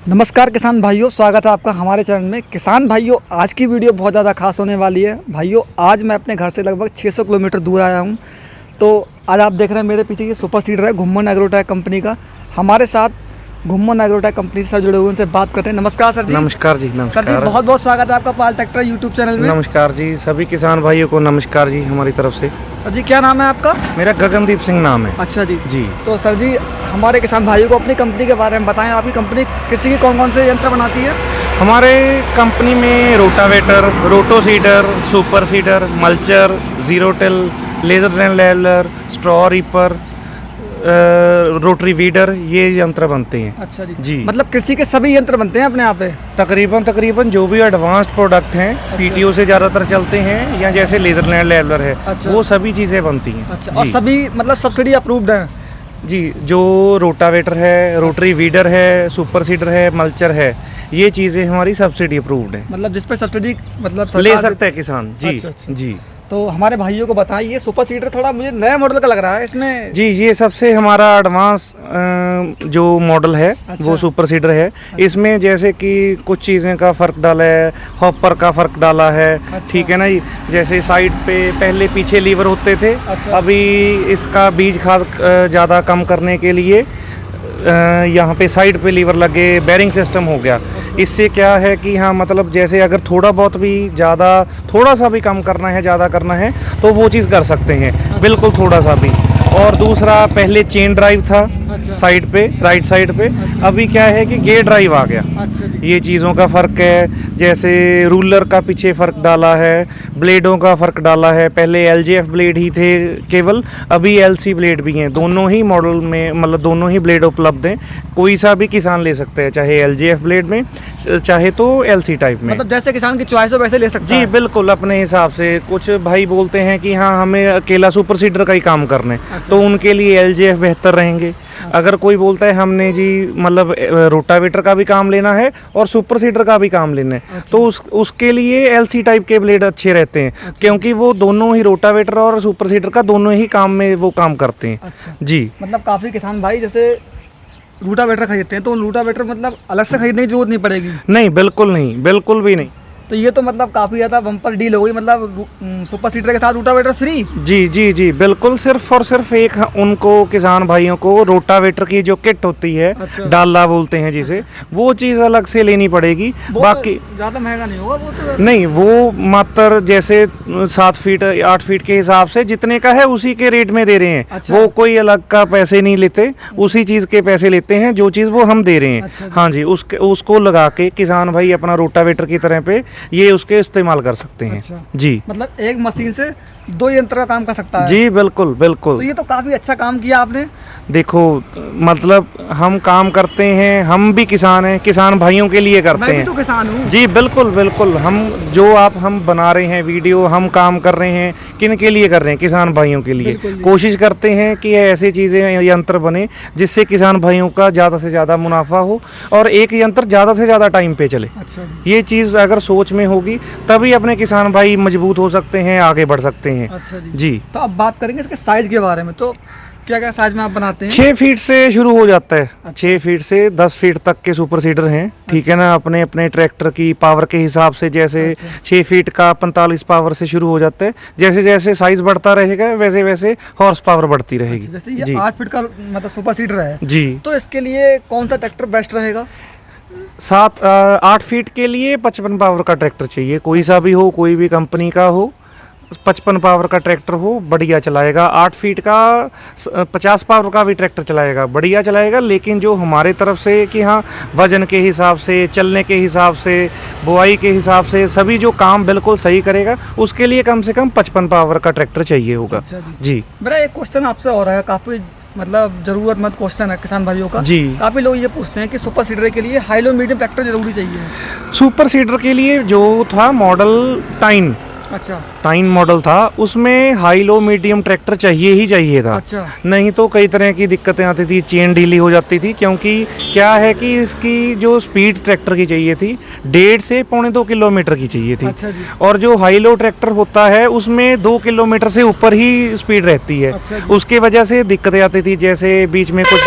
नमस्कार किसान भाइयों, स्वागत है आपका हमारे चैनल में। किसान भाइयों, आज की वीडियो बहुत ज़्यादा खास होने वाली है। भाइयों, आज मैं अपने घर से लगभग 600 किलोमीटर दूर आया हूं। तो आज आप देख रहे हैं मेरे पीछे ये सुपर सीडर है घुम्मन एग्रोटेक कंपनी का। हमारे साथ घुम्मन एग्रोटेक कंपनी से सर जुड़े हुए, उनसे बात करते हैं। नमस्कार सर जी। नमस्कार जी। नमस्कार सर जी, बहुत बहुत स्वागत है आपका पाल ट्रैक्टर यूट्यूब चैनल में। नमस्कार जी, सभी किसान भाइयों को नमस्कार जी हमारी तरफ से। सर जी, क्या नाम है आपका? मेरा गगनदीप सिंह नाम है। अच्छा जी। जी तो सर जी, हमारे किसान भाइयों को अपनी कंपनी के बारे में बताएं। आपकी कंपनी कृषि के कौन कौन से यंत्र बनाती है? हमारे कंपनी में rotavator, roto seeder, super seeder, mulcher, zero till, laser and leveller, straw reaper, rotary weeder, ये यंत्र बनते हैं। अच्छा जी। जी, मतलब कृषि के सभी यंत्र बनते हैं अपने यहाँ पे? तकरीबन जो भी एडवांस्ड प्रोडक्ट हैं, पीटीओ से ज़्यादातर चलते हैं, या जैसे लेजर एंड लेवलर है। अच्छा। वो सभी चीज़ें बनती हैं। अच्छा, और जी। सभी मतलब सब्सिडी अप्रूव्ड हैं? जी, जो रोटावेटर है, रोटरी वीडर है, सुपर सीडर है, मल्चर है, ये चीज़ें हमारी सब्सिडी अप्रूव्ड है। मतलब जिस पे सब्सिडी मतलब ले सकते हैं किसान। जी। अच्छा। जी तो हमारे भाइयों को बताएं, ये सुपर सीडर थोड़ा मुझे नया मॉडल का लग रहा है इसमें। जी, ये सबसे हमारा एडवांस जो मॉडल है। अच्छा। वो सुपर सीडर है। इसमें जैसे कि कुछ चीज़ें का फ़र्क डाला है, हॉपर का फ़र्क डाला है। अच्छा। ठीक है ना जी। जैसे साइड पे पहले पीछे लीवर होते थे। अच्छा। अभी इसका बीज खाद ज़्यादा कम करने के लिए यहाँ पे साइड पे लीवर लगे, बेरिंग सिस्टम हो गया। इससे क्या है कि हाँ, मतलब जैसे अगर थोड़ा बहुत भी ज़्यादा, थोड़ा सा भी कम करना है, ज़्यादा करना है, तो वो चीज़ कर सकते हैं, बिल्कुल थोड़ा सा भी। और दूसरा, पहले चेन ड्राइव था। अच्छा। साइड पे, राइट साइड पे। अच्छा। अभी क्या है कि गियर ड्राइव आ गया। अच्छा जी। ये चीज़ों का फ़र्क है। जैसे रूलर का पीछे फ़र्क डाला है, ब्लेडों का फ़र्क डाला है। पहले एलजीएफ ब्लेड ही थे केवल, अभी एलसी ब्लेड भी हैं। दोनों ही मॉडल में, मतलब दोनों ही ब्लेड उपलब्ध हैं। कोई सा भी किसान ले सकते हैं, चाहे एलजीएफ ब्लेड में, चाहे तो एलसी टाइप में। मतलब जैसे किसान की चॉइस हो वैसे ले सकता जी है। बिल्कुल, अपने हिसाब से। कुछ भाई बोलते हैं कि हाँ, हमें अकेला सुपर सीडर का ही काम करना है। अच्छा। तो उनके लिए एलजीएफ बेहतर रहेंगे। अगर कोई बोलता है हमने जी मतलब रोटावेटर का भी काम लेना है और सुपर सीडर का भी काम लेना है, अच्छा। तो उसके लिए एलसी टाइप के ब्लेड अच्छे रहते हैं। अच्छा। क्योंकि वो दोनों ही, रोटावेटर और सुपर सीडर का दोनों ही काम में वो काम करते हैं। अच्छा। जी। मतलब काफ़ी किसान भाई जैसे रूटावेटर खरीदते हैं, तो रूटावेटर मतलब अलग से खरीदने की जरूरत नहीं पड़ेगी? नहीं, बिल्कुल नहीं, बिल्कुल भी नहीं। तो ये तो मतलब काफ़ी ज़्यादा बम्पर डील हो गई। मतलब सुपर सीडर के साथ रूटावेटर फ्री? जी बिल्कुल। सिर्फ और सिर्फ एक उनको किसान भाइयों को रोटावेटर की जो किट होती है, अच्छा। डाला बोलते हैं जिसे, वो चीज़ अलग से लेनी पड़ेगी। बाकी ज़्यादा महंगा नहीं होगा वो तो? नहीं, वो मात्र जैसे 7 फीट 8 फीट के हिसाब से जितने का है उसी के रेट में दे रहे हैं। अच्छा। वो कोई अलग का पैसे नहीं लेते, उसी चीज़ के पैसे लेते हैं जो चीज़ वो हम दे रहे हैं। अच्छा। हाँ जी, उसको लगा के किसान भाई अपना रोटावेटर की तरह पे ये उसके इस्तेमाल कर सकते हैं। अच्छा। जी। मतलब एक मशीन से 2 यंत्र का काम कर सकता है? जी बिल्कुल तो बिल्कुल। ये तो काफ़ी अच्छा काम किया आपने। देखो, मतलब हम काम करते हैं, हम भी किसान हैं, किसान भाइयों के लिए करते मैं भी हैं। तो किसान हूँ। जी बिल्कुल बिल्कुल। हम बना रहे हैं वीडियो, हम काम कर रहे हैं, किन के लिए कर रहे हैं? किसान भाइयों के लिए। बिल्कुल जी। कोशिश करते हैं कि ऐसी चीज़ें, यंत्र बने जिससे किसान भाइयों का ज़्यादा से ज़्यादा मुनाफा हो और एक यंत्र ज़्यादा से ज़्यादा टाइम पे चले। अच्छा जी। ये चीज़ अगर सोच में होगी तभी अपने किसान भाई मजबूत हो सकते हैं, आगे बढ़ सकते हैं। अच्छा जी। जी। तो अब बात करेंगे इसके साइज के बारे में। तो क्या क्या साइज में आप बनाते हैं? 6 फीट से शुरू हो जाता है। अच्छा। 6 फीट से 10 फीट तक के सुपर सीडर हैं। ठीक है ना। अपने अपने ट्रैक्टर की पावर के हिसाब से, जैसे अच्छा। 6 फीट का 45 पावर से शुरू हो जाता है। जैसे जैसे साइज बढ़ता रहेगा वैसे वैसे हॉर्स पावर बढ़ती रहेगी। अच्छा, जैसे ये जी 8 फीट का मतलब सुपर सीडर है, जी। तो इसके लिए कौन सा ट्रैक्टर बेस्ट रहेगा? 8 फीट के लिए 55 पावर का ट्रैक्टर चाहिए। कोई सा भी हो, कोई भी कंपनी का हो, 55 पावर का ट्रैक्टर हो, बढ़िया चलाएगा। 8 फीट का 50 पावर का भी ट्रैक्टर चलाएगा, बढ़िया चलाएगा। लेकिन जो हमारे तरफ से कि हाँ, वजन के हिसाब से, चलने के हिसाब से, बुआई के हिसाब से, सभी जो काम बिल्कुल सही करेगा, उसके लिए कम से कम 55 पावर का ट्रैक्टर चाहिए होगा। अच्छा जी। जी। मेरा एक क्वेश्चन आपसे और है, काफ़ी मतलब ज़रूरतमंद क्वेश्चन है किसान भाइयों का। जी। काफ़ी लोग ये पूछते हैं कि सुपर सीडर के लिए हाई लो मीडियम ट्रैक्टर जरूरी चाहिए। सुपर सीडर के लिए जो था मॉडल अच्छा। टाइन मॉडल था, उसमें हाई लो मीडियम ट्रैक्टर चाहिए ही चाहिए था। अच्छा। नहीं तो कई तरह की दिक्कतें आती थी, चेन ढीली हो जाती थी। क्योंकि क्या है कि इसकी जो स्पीड ट्रैक्टर की चाहिए थी 1.5 से 2.25 किलोमीटर की चाहिए थी। अच्छा जी। और जो हाई लो ट्रैक्टर होता है उसमें 2 किलोमीटर से ऊपर ही स्पीड रहती है। अच्छा जी। उसके वजह से दिक्कतें आती थी, जैसे बीच में कुछ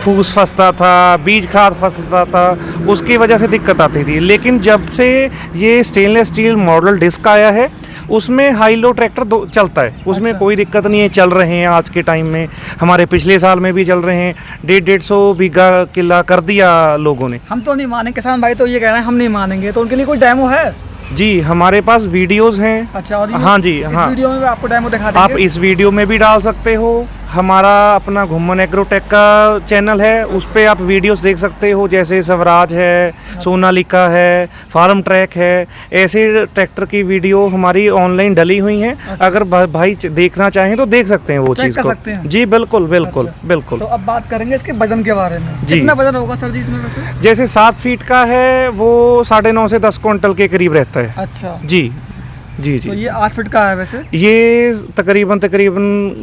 फूस फंसता था, बीज खाद फंसता था, उसकी वजह से दिक्कत आती थी। लेकिन जब से ये स्टेनलेस स्टील मॉडल डिस्क आया है, उसमें हाई लो ट्रैक्टर चलता है, उसमें अच्छा। कोई दिक्कत नहीं है, चल रहे हैं आज के टाइम में। हमारे पिछले साल में भी चल रहे हैं, 150 बीघा किला कर दिया लोगों ने। हम तो नहीं मानेंगे, किसान भाई तो ये कह रहे हैं हम नहीं मानेंगे, तो उनके लिए कोई डेमो है? जी, हमारे पास वीडियोस हैं। अच्छा, और हाँ जी, इस हाँ। वीडियो में भी आपको डेमो दिखा आप देंगे? इस वीडियो में भी डाल सकते हो। हमारा अपना घुमन एग्रोटेक का चैनल है, उस पे आप वीडियोस देख सकते हो, जैसे स्वराज है, सोनालिका है, फार्म ट्रैक है, ऐसे ट्रैक्टर की वीडियो हमारी ऑनलाइन डली हुई हैं। अगर भाई देखना चाहें तो देख सकते हैं वो चेक चीज़ कर को। सकते हैं। जी बिल्कुल बिल्कुल अच्छा। बिल्कुल। तो अब बात करेंगे इसके वजन के बारे में। जी। कितना वजन होगा सर जी इसमें वैसे? जैसे 7 फीट का है वो 9.5 से 10 क्विंटल के करीब रहता है। अच्छा, जी जी तो जी। ये 8 फीट का है वैसे? ये तकरीबन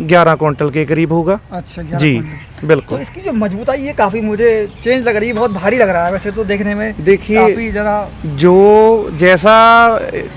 11 क्विंटल के करीब होगा। अच्छा, 11 जी क्विंटल। तो बिल्कुल। इसकी जो मजबूताई है काफ़ी मुझे चेंज लग रही है, बहुत भारी लग रहा है वैसे तो देखने में। देखिए, काफ़ी ज़रा जो जैसा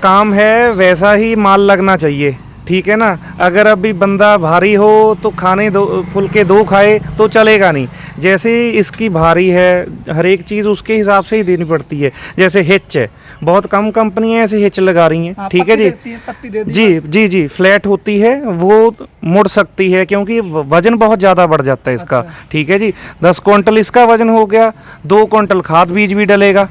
काम है वैसा ही माल लगना चाहिए, ठीक है ना। अगर अभी बंदा भारी हो तो खाने दो फुलके 2 खाए तो चलेगा नहीं। जैसे इसकी भारी है, हर एक चीज़ उसके हिसाब से ही देनी पड़ती है। जैसे हिच है, बहुत कम कंपनियां ऐसे हिच लगा रही हैं, हाँ, ठीक है पत्ती जी। देती है, पत्ती दे दी जी बस। जी जी, फ्लैट होती है, वो मुड़ सकती है क्योंकि वजन बहुत ज़्यादा बढ़ जाता है इसका। अच्छा। ठीक है जी, 10 क्विंटल इसका वजन हो गया, 2 क्विंटल खाद बीज भी डलेगा,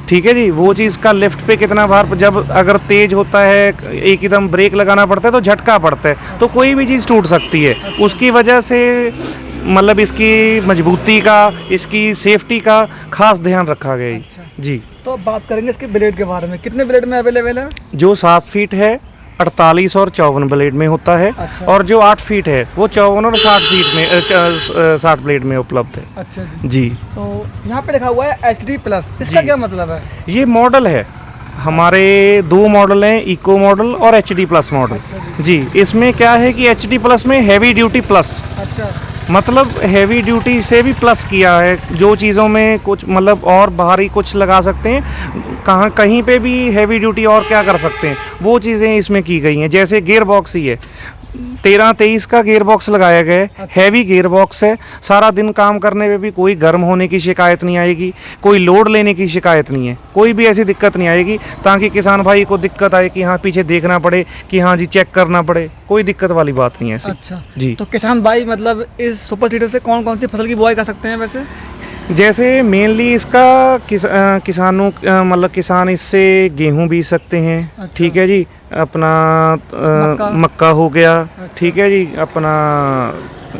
ठीक है जी। वो चीज़ का लिफ्ट पे कितना भार, जब अगर तेज होता है एकदम ब्रेक लगाना पड़ता है तो झटका पड़ता है, तो कोई भी चीज़ टूट सकती है। उसकी वजह से मतलब इसकी मजबूती का, इसकी सेफ्टी का खास ध्यान रखा गया है। अच्छा। जी। तो अब बात करेंगे इसके ब्लेड के बारे में। कितने ब्लेड में अवेलेबल है? जो 7 फीट है 48 और 54 ब्लेड में होता है। अच्छा। और जो 8 फीट है वो 54 और 60 फीट में 60 ब्लेड में उपलब्ध है। अच्छा जी। जी, तो यहाँ पे लिखा हुआ है HD प्लस, इसका जी। क्या मतलब है? ये मॉडल है, हमारे 2 मॉडल हैं, इको मॉडल और HD प्लस मॉडल। अच्छा जी, इसमें क्या है कि HD प्लस में हैवी ड्यूटी प्लस, अच्छा, मतलब हैवी ड्यूटी से भी प्लस किया है। जो चीज़ों में कुछ मतलब और भारी कुछ लगा सकते हैं, कहाँ कहीं पे भी हैवी ड्यूटी और क्या कर सकते हैं, वो चीज़ें इसमें की गई हैं। जैसे गियर बॉक्स ही है, 13-23 का गियर बॉक्स लगाया गया है। अच्छा। हैवी गियर बॉक्स है, सारा दिन काम करने में भी कोई गर्म होने की शिकायत नहीं आएगी, कोई लोड लेने की शिकायत नहीं है, कोई भी ऐसी दिक्कत नहीं आएगी ताकि किसान भाई को दिक्कत आए कि हाँ पीछे देखना पड़े, कि हाँ जी चेक करना पड़े, कोई दिक्कत वाली बात नहीं है ऐसी। अच्छा जी। तो किसान भाई मतलब इस सुपर सीडर से कौन कौन सी फसल की बुआई कर सकते हैं वैसे? जैसे मेनली इसका किसानों मतलब किसान इससे गेहूं बीज सकते हैं। अच्छा। ठीक है जी, अपना मक्का हो गया। ठीक है जी, अपना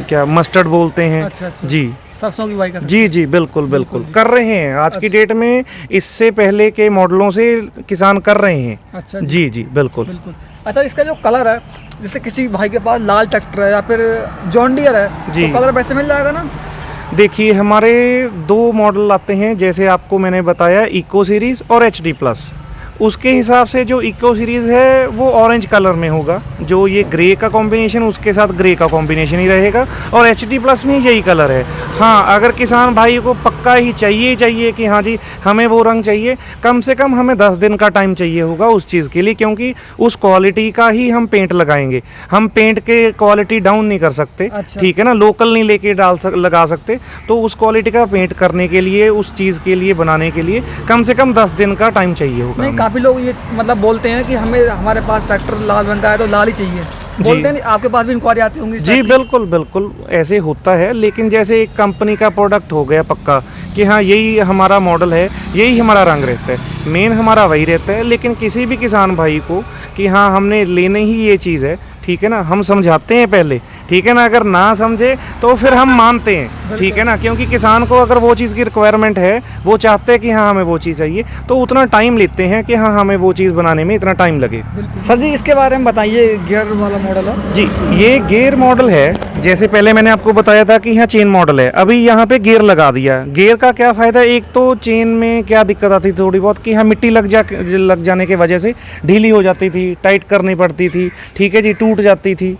क्या मस्टर्ड बोलते हैं। अच्छा अच्छा, जी सरसों की बुआई कर सकते जी जी, बिल्कुल बिल्कुल बिल्कुल। कर रहे हैं आज की डेट में, इससे पहले के मॉडलों से किसान कर रहे हैं। हैं? अच्छा जी जी बिल्कुल। बिल्कुल। अच्छा, इसका जो कलर है, जैसे किसी भाई के पास लाल ट्रैक्टर है या फिर जॉन डियर है, जी। तो कलर वैसे मिल जाएगा ना? देखिए, हमारे 2 मॉडल आते हैं, जैसे आपको मैंने बताया इको सीरीज़ और HD प्लस। उसके हिसाब से जो इको सीरीज़ है वो ऑरेंज कलर में होगा, जो ये ग्रे का कॉम्बिनेशन उसके साथ ग्रे का कॉम्बिनेशन ही रहेगा, और HD प्लस में यही कलर है। हाँ, अगर किसान भाई को पक्का ही चाहिए कि हाँ जी हमें वो रंग चाहिए, कम से कम हमें 10 दिन का टाइम चाहिए होगा उस चीज़ के लिए, क्योंकि उस क्वालिटी का ही हम पेंट लगाएंगे। हम पेंट के क्वालिटी डाउन नहीं कर सकते। अच्छा। ठीक है ना, लोकल नहीं लेके लगा सकते, तो उस क्वालिटी का पेंट करने के लिए, उस चीज़ के लिए बनाने के लिए कम से कम 10 दिन का टाइम चाहिए होगा नहीं, हमें। काफ़ी लोग ये मतलब बोलते हैं कि हमें हमारे पास ट्रैक्टर लाल रंग का है तो लाल ही चाहिए, बोलते हैं। नहीं, आपके पास भी इंक्वायरी आती होंगी इस जी टाइप की? बिल्कुल बिल्कुल, ऐसे होता है। लेकिन जैसे एक कंपनी का प्रोडक्ट हो गया पक्का कि हाँ यही हमारा मॉडल है, यही हमारा रंग रहता है, मेन हमारा वही रहता है। लेकिन किसी भी किसान भाई को कि हाँ हमने लेने ही ये चीज़ है, ठीक है ना, हम समझाते हैं पहले, ठीक है ना। अगर ना समझे तो फिर हम मानते हैं, ठीक है ना, क्योंकि किसान को अगर वो चीज़ की रिक्वायरमेंट है, वो चाहते हैं कि हाँ हमें वो चीज़ चाहिए, तो उतना टाइम लेते हैं कि हाँ हमें वो चीज़ बनाने में इतना टाइम लगे। बिल्कुल। सर जी, इसके बारे में बताइए, गियर वाला मॉडल है? जी, ये गियर मॉडल है। जैसे पहले मैंने आपको बताया था कि यहाँ चेन मॉडल है, अभी यहाँ पे गियर लगा दिया। गियर का क्या फ़ायदा, एक तो चेन में क्या दिक्कत आती थी थोड़ी बहुत कि यहाँ मिट्टी लग जाने की वजह से ढीली हो जाती थी, टाइट करनी पड़ती थी, ठीक है जी, टूट जाती थी।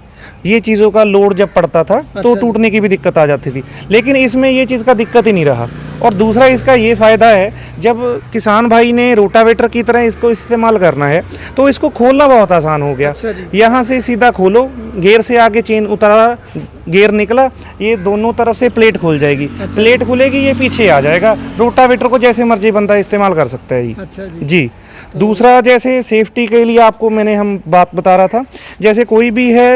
ये चीज़ों का लोड जब पड़ता था तो अच्छा। टूटने की भी दिक्कत आ जाती थी, लेकिन इसमें ये चीज़ का दिक्कत ही नहीं रहा। और दूसरा इसका ये फ़ायदा है, जब किसान भाई ने रोटावेटर की तरह इसको इस्तेमाल करना है तो इसको खोलना बहुत आसान हो गया। अच्छा जी। यहाँ से सीधा खोलो, गियर से आगे चेन उतारा, गियर निकला, ये दोनों तरफ से प्लेट खुल जाएगी। प्लेट खुलेगी, ये पीछे आ जाएगा। रोटावेटर को जैसे मर्जी बंदा इस्तेमाल कर सकता है अच्छा जी जी। दूसरा, जैसे सेफ्टी के लिए आपको मैंने हम बात बता रहा था, जैसे कोई भी है,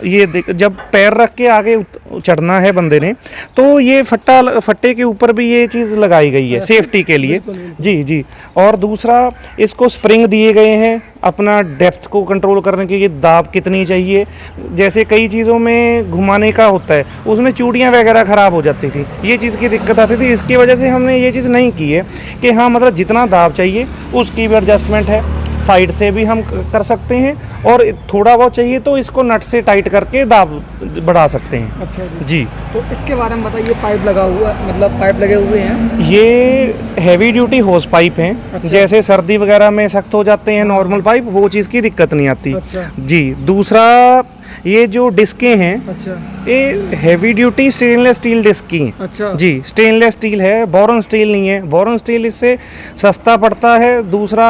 ये जब पैर रख के आगे चढ़ना है बंदे ने, तो ये फट्टे के ऊपर भी ये चीज़ लगाई गई है सेफ्टी के लिए। जी जी। और दूसरा, इसको स्प्रिंग दिए गए हैं अपना डेप्थ को कंट्रोल करने के लिए, दाब कितनी चाहिए। जैसे कई चीज़ों में घुमाने का होता है, उसमें चूड़ियाँ वगैरह ख़राब हो जाती थी, ये चीज़ की दिक्कत आती थी। इसकी वजह से हमने ये चीज़ नहीं की है कि हाँ, मतलब जितना दाब चाहिए उसकी भी एडजस्टमेंट है, साइड से भी हम कर सकते हैं, और थोड़ा बहुत चाहिए तो इसको नट से टाइट करके दाब बढ़ा सकते हैं। अच्छा जी। तो इसके बारे में बताइए, पाइप लगा हुआ, मतलब पाइप लगे हुए हैं? ये हैवी ड्यूटी होस पाइप हैं। अच्छा। जैसे सर्दी वगैरह में सख्त हो जाते हैं नॉर्मल पाइप, वो चीज़ की दिक्कत नहीं आती। अच्छा। जी। दूसरा, ये जो डिस्कें हैं, अच्छा ये heavy duty stainless steel disc की हैं। अच्छा जी, स्टेनलेस स्टील है, बोरॉन स्टील नहीं है। बोरॉन स्टील इससे सस्ता पड़ता है। दूसरा,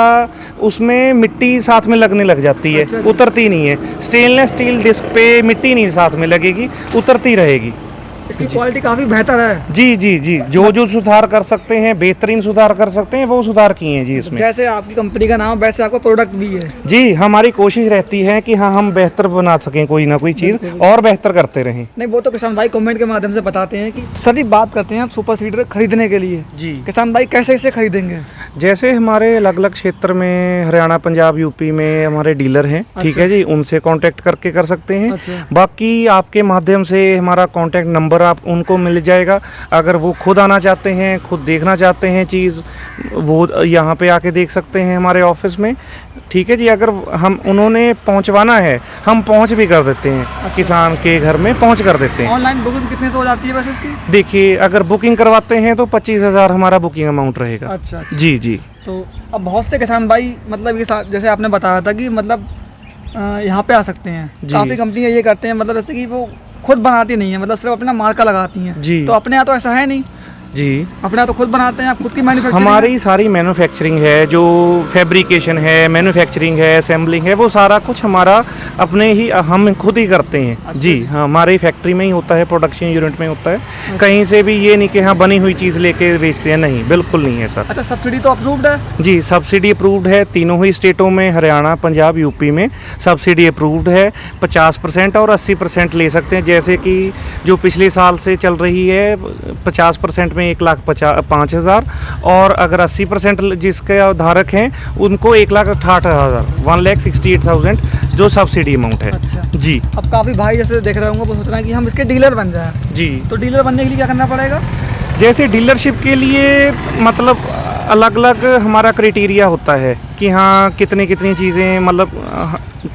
उसमें मिट्टी साथ में लगने लग जाती है, अच्छा जी। उतरती नहीं है। स्टेनलेस स्टील डिस्क पे मिट्टी नहीं साथ में लगेगी, उतरती रहेगी। इसकी क्वालिटी काफ़ी बेहतर है। जी जी जी। जो सुधार कर सकते हैं, बेहतरीन सुधार कर सकते हैं, वो सुधार किए हैं जी इसमें। जैसे आपकी कंपनी का नाम, वैसे आपका प्रोडक्ट भी है। जी, हमारी कोशिश रहती है कि हाँ, हम बेहतर बना सकें, कोई ना कोई चीज़ और बेहतर करते रहें। नहीं, वो तो किसान भाई कमेंट के माध्यम से बताते हैं कि सभी बात करते हैं आप सुपर सीडर खरीदने के लिए। जी। किसान भाई कैसे इसे खरीदेंगे? जैसे हमारे अलग अलग क्षेत्र में, हरियाणा, पंजाब, यूपी में हमारे डीलर हैं, ठीक अच्छा। है जी, उनसे कांटेक्ट करके कर सकते हैं। अच्छा। बाकी आपके माध्यम से हमारा कांटेक्ट नंबर आप उनको मिल जाएगा। अगर वो खुद आना चाहते हैं, खुद देखना चाहते हैं चीज़, वो यहाँ पे आके देख सकते हैं हमारे ऑफिस में, ठीक है जी। अगर हम उन्होंने पहुँचवाना है, हम पहुँच भी कर देते हैं। अच्छा। किसान के घर में पहुँच कर देते हैं। ऑनलाइन बुकिंग कितने से हो जाती है वैसे इसकी? देखिए, अगर बुकिंग करवाते हैं तो 25,000 हमारा बुकिंग अमाउंट रहेगा। अच्छा। जी जी। तो अब बहुत से किसान भाई, मतलब ये जैसे आपने बताया था कि मतलब यहाँ पे आ सकते हैं। जी। काफ़ी कंपनियाँ ये करते हैं, मतलब जैसे कि वो खुद बनाती नहीं है, मतलब सिर्फ अपना मार्का लगाती हैं। जी। तो अपने यहाँ तो ऐसा है नहीं, जी। अपने यहाँ तो खुद बनाते हैं, आप खुद की मैन्युफैक्चरिंग? हमारी सारी मैन्युफैक्चरिंग है, जो फैब्रिकेशन है, मैन्युफैक्चरिंग है, असेंबलिंग है, वो सारा कुछ हमारा अपने ही, हम खुद ही करते हैं। अच्छा। जी हाँ, हमारी फैक्ट्री में ही होता है, प्रोडक्शन यूनिट में होता है। कहीं से भी ये नहीं कि हाँ बनी हुई चीज़ लेके बेचते हैं, नहीं, बिल्कुल नहीं है सर। अच्छा, सब्सिडी तो अप्रूव्ड है? जी, सब्सिडी अप्रूव्ड है तीनों ही स्टेटों में, हरियाणा, पंजाब, यूपी में सब्सिडी अप्रूव्ड है। 50% और 80% ले सकते हैं। जैसे कि जो पिछले साल से चल रही है, 50% में 1,05,000, और अगर 80% जिसके धारक हैं उनको 1,68,000, 1,68,000 जो सब्सिडी अमाउंट है। अच्छा। जी। अब काफ़ी भाई जैसे देख रहे होंगे, वो सोच रहे हैं कि हम इसके डीलर बन जाएं। जी। तो डीलर बनने के लिए क्या करना पड़ेगा? जैसे डीलरशिप के लिए मतलब अलग अलग हमारा क्राइटेरिया होता है कि हाँ कितनी चीज़ें, मतलब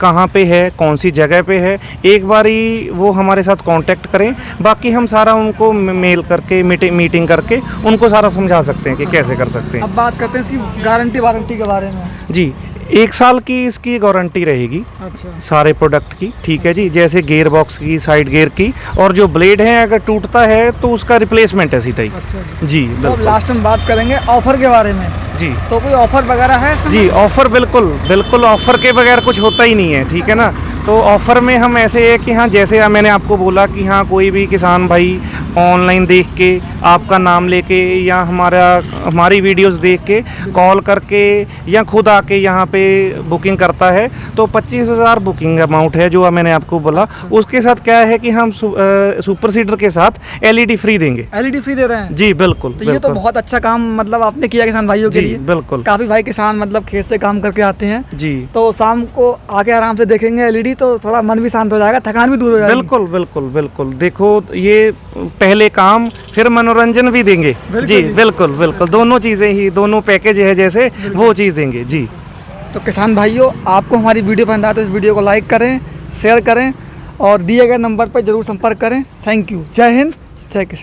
कहाँ पे है, कौन सी जगह पे है। एक बारी वो हमारे साथ कांटेक्ट करें, बाकी हम सारा उनको मेल करके, मीटिंग करके उनको सारा समझा सकते हैं कि कैसे कर सकते हैं। अब बात करते हैं इसकी गारंटी वारंटी के बारे में। जी, 1 साल की इसकी गारंटी रहेगी अच्छा। सारे प्रोडक्ट की, ठीक है जी। जैसे गियर बॉक्स की, साइड गियर की, और जो ब्लेड है अगर टूटता है तो उसका रिप्लेसमेंट है सीधा ही। अच्छा जी तो अब बिल्कुल। लास्ट में बात करेंगे ऑफर के बारे में। जी तो कोई ऑफर वगैरह है इसमें? जी, ऑफ़र बिल्कुल ऑफ़र के बगैर कुछ होता ही नहीं है, ठीक है ना। तो ऑफ़र में हम ऐसे है कि हाँ, जैसे मैंने आपको बोला कि हाँ, कोई भी किसान भाई ऑनलाइन देख के, आपका नाम लेके, या हमारी वीडियोस देख के कॉल करके या खुद आके यहाँ पे बुकिंग करता है तो 25,000 बुकिंग अमाउंट है जो मैंने आपको बोला। उसके साथ क्या है कि हम सुपर सीडर के साथ LED फ्री देंगे। LED फ्री दे रहे हैं? जी बिल्कुल। तो ये तो बहुत अच्छा काम मतलब आपने किया किसान भाइयों के जी लिए। बिल्कुल। काफ़ी भाई किसान मतलब खेत से काम करके आते हैं, जी तो शाम को आके आराम से देखेंगे LED, तो थोड़ा मन भी शांत हो जाएगा, थकान भी दूर हो जाएगी। बिल्कुल। देखो, ये पहले काम फिर मनोरंजन भी देंगे। जी बिल्कुल। दोनों चीज़ें ही, दोनों पैकेज है जैसे, वो चीज़ देंगे जी। तो किसान भाइयों, आपको हमारी वीडियो पसंद आए तो इस वीडियो को लाइक करें, शेयर करें, और दिए गए नंबर पर जरूर संपर्क करें। Thank you. जय हिंद, जय किसान।